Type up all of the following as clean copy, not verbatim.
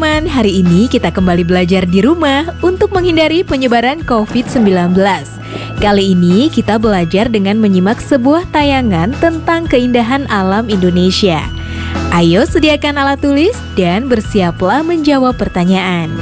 teman-teman, hari ini kita kembali belajar di rumah untuk menghindari penyebaran COVID-19. Kali ini kita belajar dengan menyimak sebuah tayangan tentang keindahan alam Indonesia. Ayo sediakan alat tulis dan bersiaplah menjawab pertanyaan.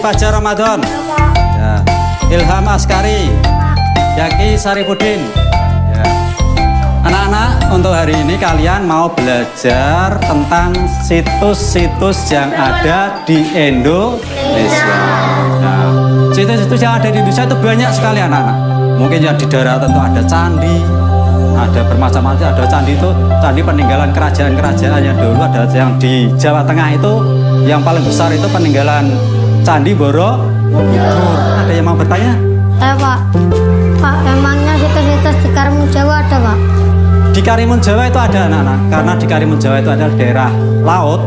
Fajar Ramadan, ya. Ilham Askari, Yaki Sarifudin. Ya. Anak-anak, untuk hari ini kalian mau belajar tentang situs-situs yang ada di Indonesia. Nah, situs-situs yang ada di Indonesia itu banyak sekali anak-anak. Mungkin yang di daerah tentu ada candi, ada bermacam-macam, ada candi itu candi peninggalan kerajaan-kerajaan yang dulu, ada yang di Jawa Tengah itu yang paling besar itu peninggalan Candi Borobudur. Ada yang mau bertanya? Pak, emangnya situs-situs di Karimun Jawa ada, Pak? Di Karimun Jawa itu ada anak-anak, karena di Karimun Jawa itu adalah daerah laut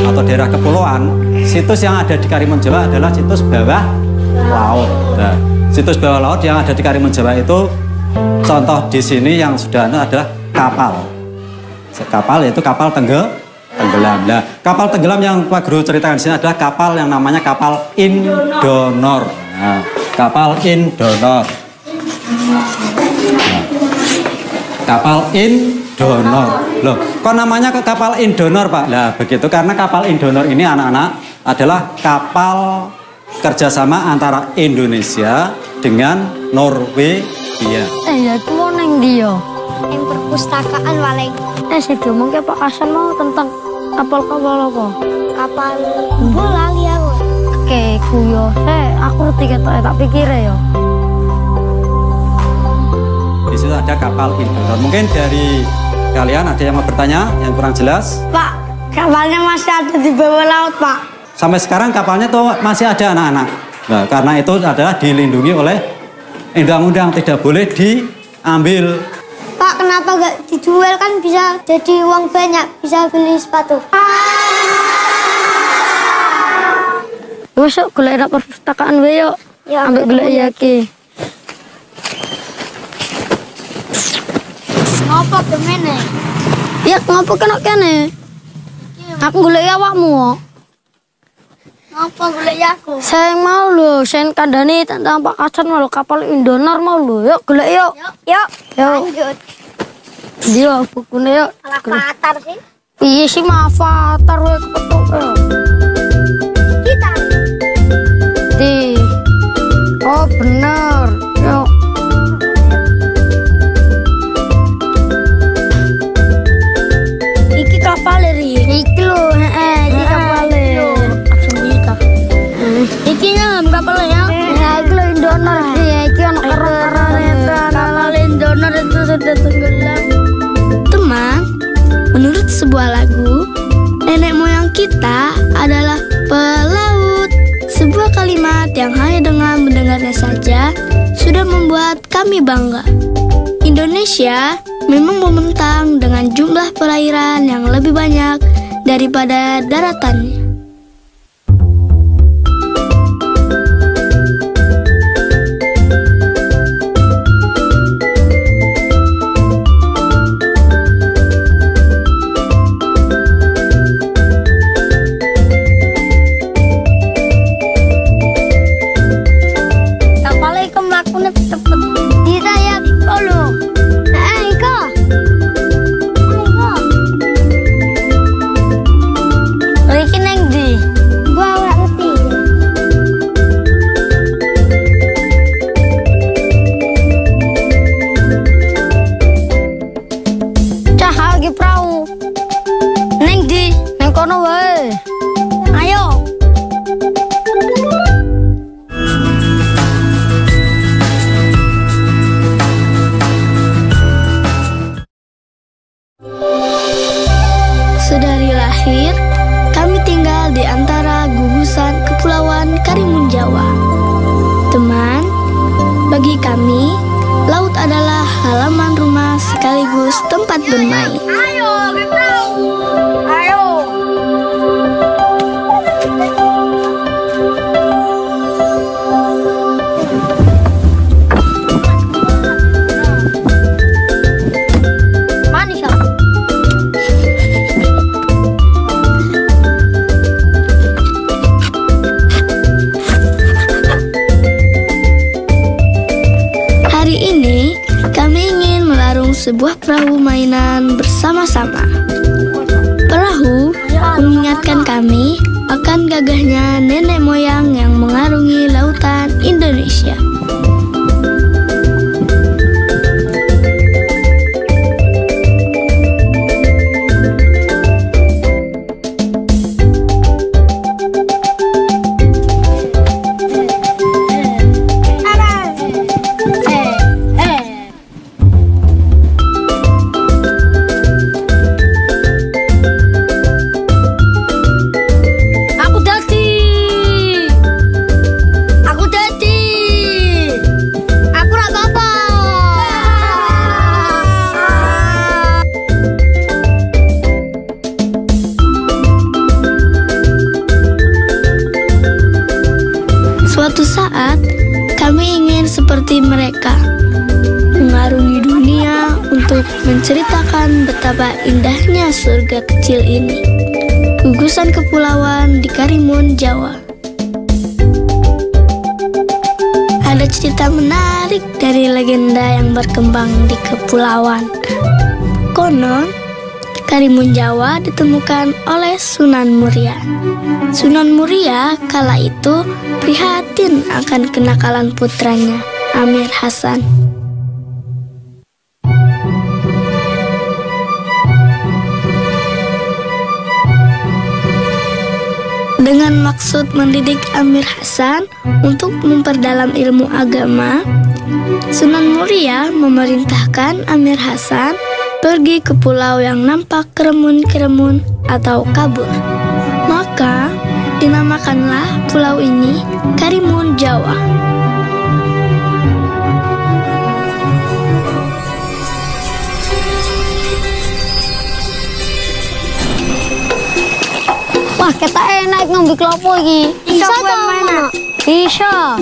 atau daerah kepulauan. Situs yang ada di Karimun Jawa adalah situs bawah laut. Nah, situs bawah laut yang ada di Karimun Jawa itu, contoh di sini yang sudah ada adalah kapal. Kapal yaitu kapal tenggelam. Nah, kapal tenggelam yang Pak Guru ceritakan di sini adalah kapal yang namanya kapal Indonor. Nah, kapal Indonor. Nah, kapal Indonor. Loh, kok namanya kapal Indonor, Pak? Nah, begitu karena kapal Indonor ini anak-anak adalah kapal kerjasama antara Indonesia dengan Norwegia. Ya, itu mau neng dia. Yang perpustakaan paling. Saya ngomongnya Pak Hasan mau tentang kapal-kapal apa? Kapal bola liar. Oke, kuyo. Aku ngerti kata tak pikir ya. Di situ ada kapal Indonor. Mungkin dari kalian ada yang mau bertanya yang kurang jelas? Pak, kapalnya masih ada di bawah laut, Pak. Sampai sekarang kapalnya tuh masih ada anak-anak. Nah, karena itu adalah dilindungi oleh undang-undang, tidak boleh diambil. Pak, kenapa gak dijual, kan bisa jadi uang banyak, bisa beli sepatu. Masuk gula enak perpustakaan we yuk. Ya, ambil gula Yaki. Ngapa kemana? Ya ngapa kena kene? Aku gula awakmu. Ngapa gula aku? Saya mau lho, saya kandani tentang Pak Hasan mau kapal Indonor mau lho. Yuk gula yuk. Yuk. Lanjut. Dia bukunya yuk. Avatar sih. Iya sih mah avatar we kepetuk. Kita. Di. Oh bener. Yuk. Iki kapal ri. Iki lho, iki kapal. Iki nya kapal ya. Iki lho Indonor sih. Iki anak keren-keren. Kapal Indonor itu sudah tenggelam. Teman, menurut sebuah lagu, nenek moyang kita adalah pelaut. Sebuah kalimat yang hanya dengan mendengarnya saja sudah membuat kami bangga. Indonesia memang membentang dengan jumlah perairan yang lebih banyak daripada daratannya. sekaligus tempat bermain. Ayo, kita. Ayo. Manis ya? Hari ini kami ingin melarung sebuah perahu mainan bersama-sama. Perahu mengingatkan kami akan gagahnya nenek moyang yang mengarungi lautan Indonesia. Suatu saat, kami ingin seperti mereka, mengarungi dunia untuk menceritakan betapa indahnya surga kecil ini. Gugusan kepulauan di Karimun, Jawa. Ada cerita menarik dari legenda yang berkembang di kepulauan. Konon, Karimun Jawa ditemukan oleh Sunan Muria. Sunan Muria kala itu prihatin akan kenakalan putranya, Amir Hasan. Dengan maksud mendidik Amir Hasan untuk memperdalam ilmu agama, Sunan Muria memerintahkan Amir Hasan pergi ke pulau yang nampak keremun-keremun atau kabur. Maka dinamakanlah pulau ini Karimun Jawa. Wah, kita enak ngambil kelopo iki. Bisa ta mana? Bisa.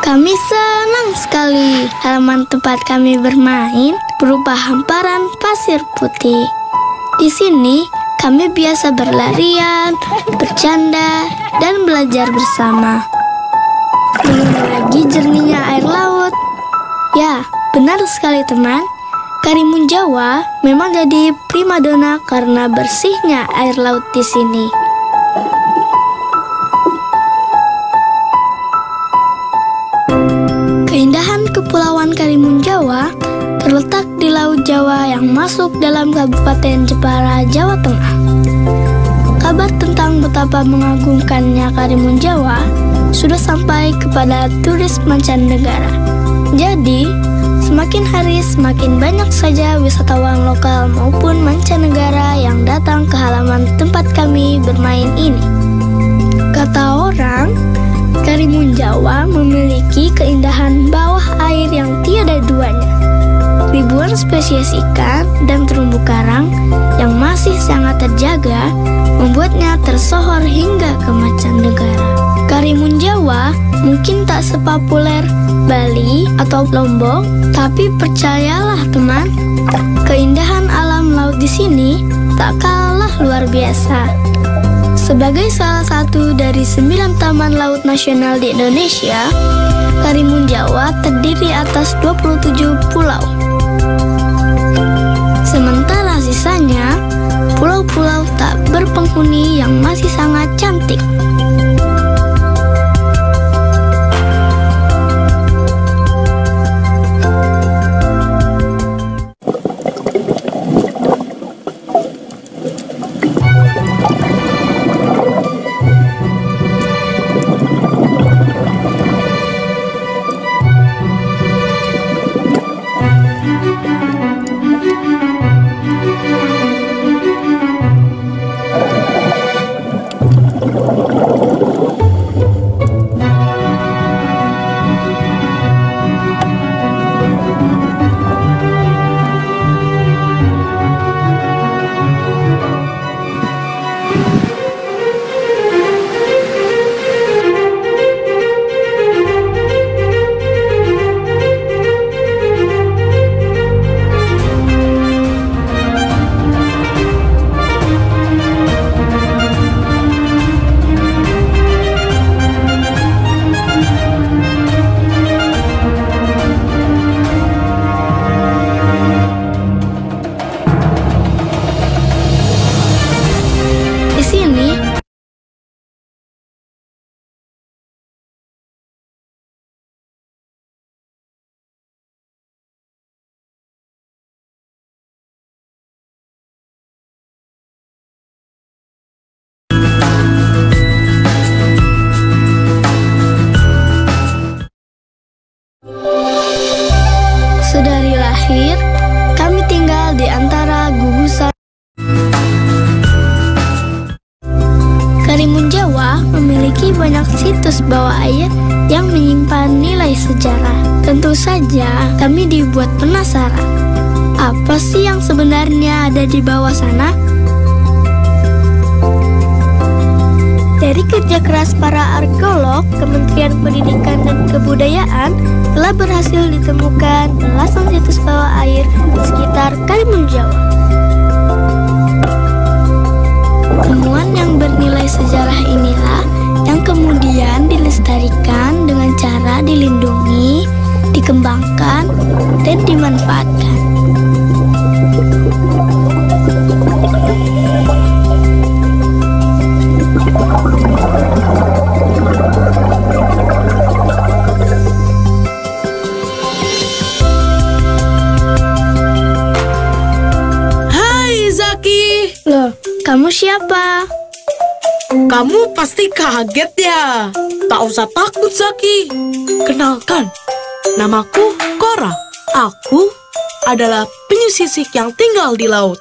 Kami senang sekali halaman tempat kami bermain berupa hamparan pasir putih. Di sini kami biasa berlarian, bercanda, dan belajar bersama. Belum lagi jernihnya air laut. Ya, benar sekali teman. Karimun Jawa memang jadi primadona karena bersihnya air laut di sini. Keindahan Kepulauan Karimun Jawa terletak di Laut Jawa yang masuk dalam Kabupaten Jepara, Jawa Tengah. Kabar tentang betapa mengagumkannya Karimun Jawa sudah sampai kepada turis mancanegara. Jadi, semakin hari semakin banyak saja wisatawan lokal maupun mancanegara yang datang ke halaman tempat kami bermain ini. Kata orang, Karimun Jawa memiliki keindahan bawah air yang tiada duanya. Ribuan spesies ikan dan terumbu karang yang masih sangat terjaga membuatnya tersohor hingga ke mancanegara. Karimun Jawa mungkin tak sepopuler Bali atau Lombok, tapi percayalah teman, keindahan alam laut di sini tak kalah luar biasa. Sebagai salah satu dari 9 taman laut nasional di Indonesia, Karimun Jawa terdiri atas 27 pulau. Sementara sisanya, pulau-pulau tak berpenghuni yang masih sangat cantik. Sedari lahir, kami tinggal di antara gugusan. Karimun Jawa memiliki banyak situs bawah air yang menyimpan nilai sejarah. Tentu saja kami dibuat penasaran. Apa sih yang sebenarnya ada di bawah sana? Dari kerja keras para arkeolog, Kementerian Pendidikan dan Kebudayaan telah berhasil ditemukan belasan situs bawah air di sekitar Karimun Jawa. Temuan yang bernilai sejarah inilah yang kemudian dilestarikan dengan cara dilindungi, dikembangkan, dan dimanfaatkan. Loh, kamu siapa? Kamu pasti kaget ya. Tak usah takut, Zaki. Kenalkan, namaku Cora. Aku adalah penyu sisik yang tinggal di laut.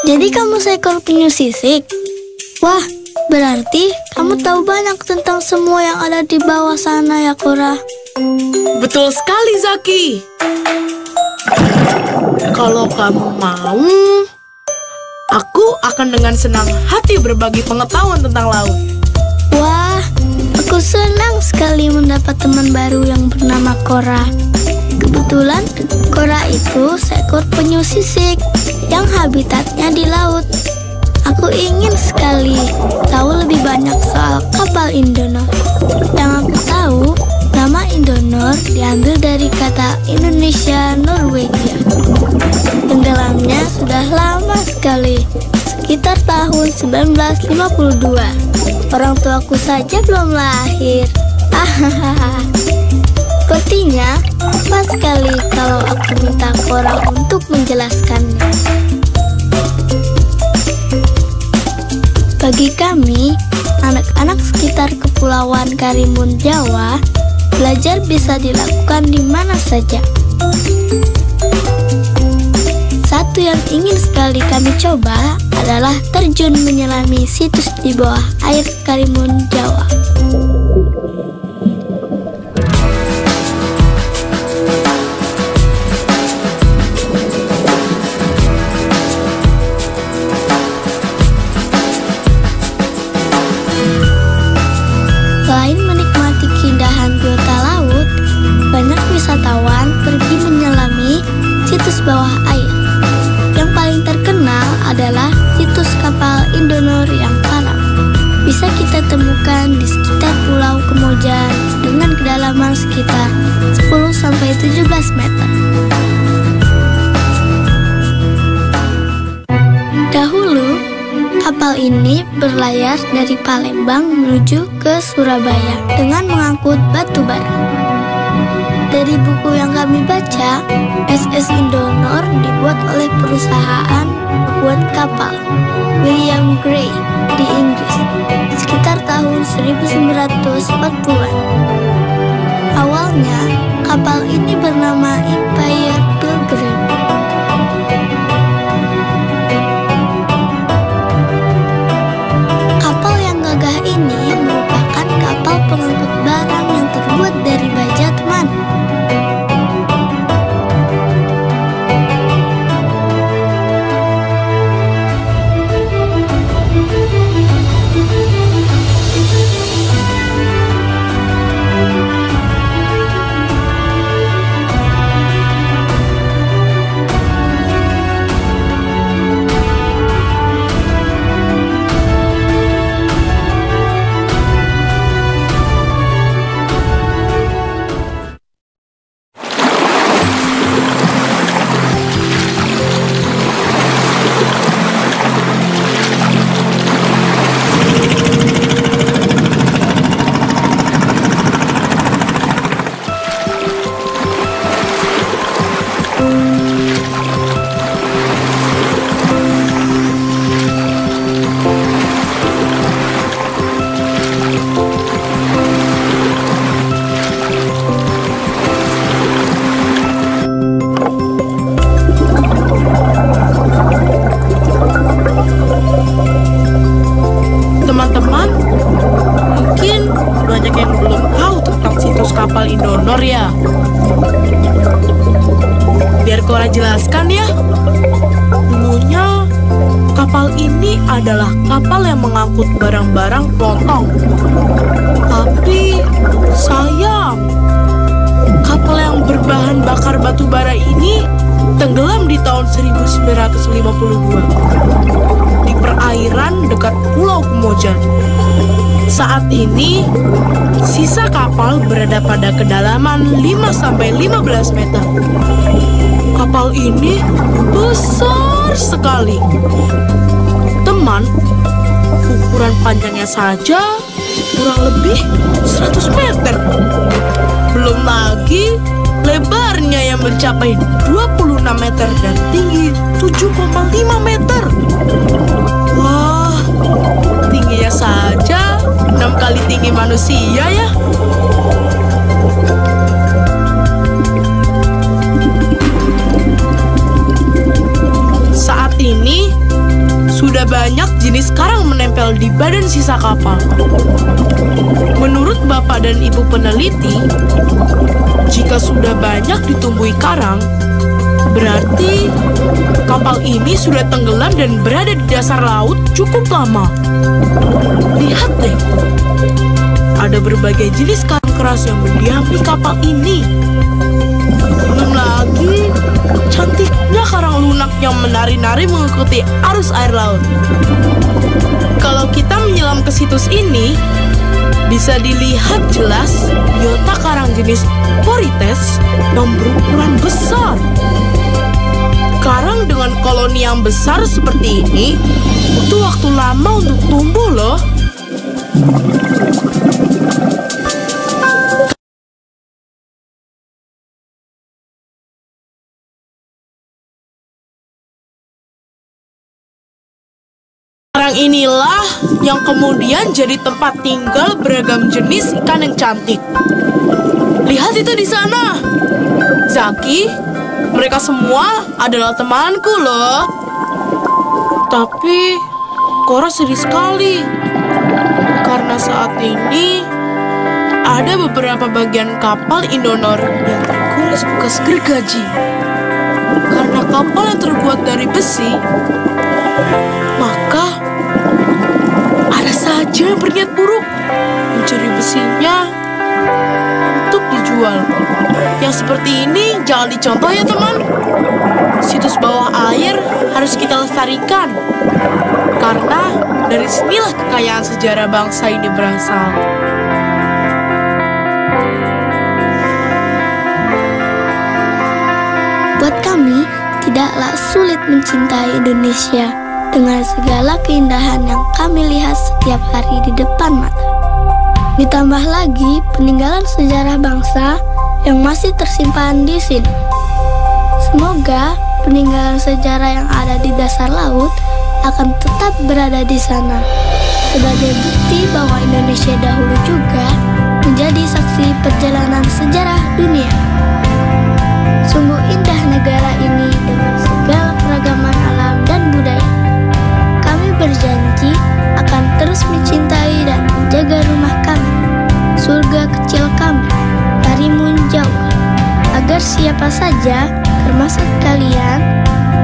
Jadi kamu seekor penyu sisik? Wah, berarti kamu tahu banyak tentang semua yang ada di bawah sana ya, Cora? Betul sekali, Zaki. Kalau kamu mau, aku akan dengan senang hati berbagi pengetahuan tentang laut. Wah, aku senang sekali mendapat teman baru yang bernama Cora. Kebetulan, Cora itu seekor penyu sisik yang habitatnya di laut. Aku ingin sekali tahu lebih banyak soal kapal Indonor. Yang aku tahu, nama Indonor diambil dari kata Indonesia Norwegia. Tenggelamnya sudah lama sekali, sekitar tahun 1952. Orang tuaku saja belum lahir. Sepertinya pas sekali kalau aku minta Cora untuk menjelaskannya. Bagi kami, anak-anak sekitar Kepulauan Karimun Jawa, belajar bisa dilakukan di mana saja. Satu yang ingin sekali kami coba adalah terjun menyelami situs di bawah air Karimun Jawa. Selain menikmati keindahan biota laut, banyak wisatawan pergi menyelami situs bawah air. Yang paling terkenal adalah situs kapal Indonor yang karam. Bisa kita temukan di sekitar Pulau Kemojan dengan kedalaman sekitar 10-17 meter. Dahulu, kapal ini berlayar dari Palembang menuju ke Surabaya dengan mengangkut batu bara. Dari buku yang kami baca, SS Indonor dibuat oleh perusahaan pembuat kapal William Gray di Inggris sekitar tahun 1940-an. Awalnya, kapal ini bernama Empire Pilgrim. Kapal yang gagah ini merupakan kapal pengangkut barang yang terbuat dari baja, teman. Teman-teman, mungkin banyak yang belum tahu tentang situs kapal Indonor ya. Biar Cora jelaskan ya. Dulunya, kapal ini adalah kapal yang mengangkut barang-barang potong. Tapi, sayang, kapal yang berbahan bakar batu bara ini tenggelam di tahun 1952 di perairan dekat Pulau Kemojan. Saat ini, sisa kapal berada pada kedalaman 5-15 meter. Kapal ini besar sekali. Teman, ukuran panjangnya saja kurang lebih 100 meter. Belum lagi lebarnya yang mencapai 26 meter dan tinggi 7,5 meter. Wah, tingginya saja 6 kali tinggi manusia ya. Saat ini, sudah banyak jenis karang menempel di badan sisa kapal. Menurut Bapak dan Ibu peneliti, jika sudah banyak ditumbuhi karang, berarti kapal ini sudah tenggelam dan berada di dasar laut cukup lama. Lihat deh, ada berbagai jenis karang keras yang mendiami kapal ini. Belum lagi cantiknya karang lunak yang menari-nari mengikuti arus air laut. Kalau kita menyelam ke situs ini, bisa dilihat jelas biota karang jenis Porites yang berukuran besar. Karang dengan koloni yang besar seperti ini butuh waktu lama untuk tumbuh loh. Karang inilah yang kemudian jadi tempat tinggal beragam jenis ikan yang cantik. Lihat itu di sana. Zaki, mereka semua adalah temanku loh. Tapi Cora sedih sekali karena saat ini ada beberapa bagian kapal Indonor yang terkuras bekas gergaji. Karena kapal yang terbuat dari besi, maka ada saja yang berniat buruk mencuri besinya untuk dijual. Yang seperti ini jangan dicontoh ya teman. Situs bawah air harus kita lestarikan. Karena dari sinilah kekayaan sejarah bangsa ini berasal. Buat kami, tidaklah sulit mencintai Indonesia dengan segala keindahan yang kami lihat setiap hari di depan mata. Ditambah lagi peninggalan sejarah bangsa yang masih tersimpan di sini. Semoga peninggalan sejarah yang ada di dasar laut akan tetap berada di sana sebagai bukti bahwa Indonesia dahulu juga menjadi saksi perjalanan sejarah dunia. Sungguh indah negara ini dengan segala keragaman alam dan budaya. Kami berjanji akan terus mencintai dan menjaga rumah kami, surga kecil kami, Karimun Jawa, agar siapa saja, termasuk kalian,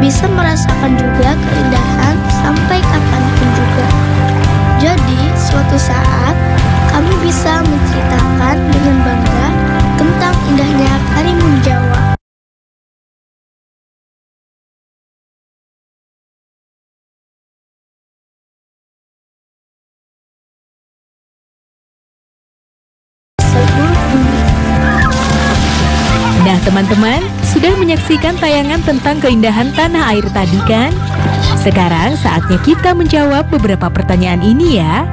bisa merasakan juga keindahan sampai kapanpun juga. Jadi, suatu saat kami bisa menceritakan dengan bangga tentang indahnya Karimun Jawa. Nah teman-teman, sudah menyaksikan tayangan tentang keindahan tanah air tadi kan? Sekarang saatnya kita menjawab beberapa pertanyaan ini ya.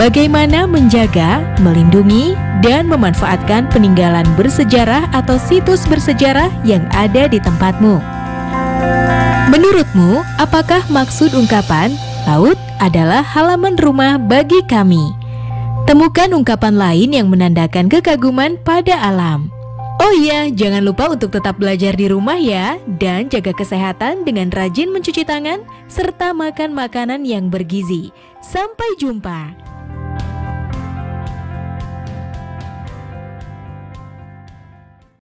Bagaimana menjaga, melindungi, dan memanfaatkan peninggalan bersejarah atau situs bersejarah yang ada di tempatmu? Menurutmu, apakah maksud ungkapan laut adalah halaman rumah bagi kami? Temukan ungkapan lain yang menandakan kekaguman pada alam. Oh iya, jangan lupa untuk tetap belajar di rumah ya, dan jaga kesehatan dengan rajin mencuci tangan serta makan makanan yang bergizi. Sampai jumpa.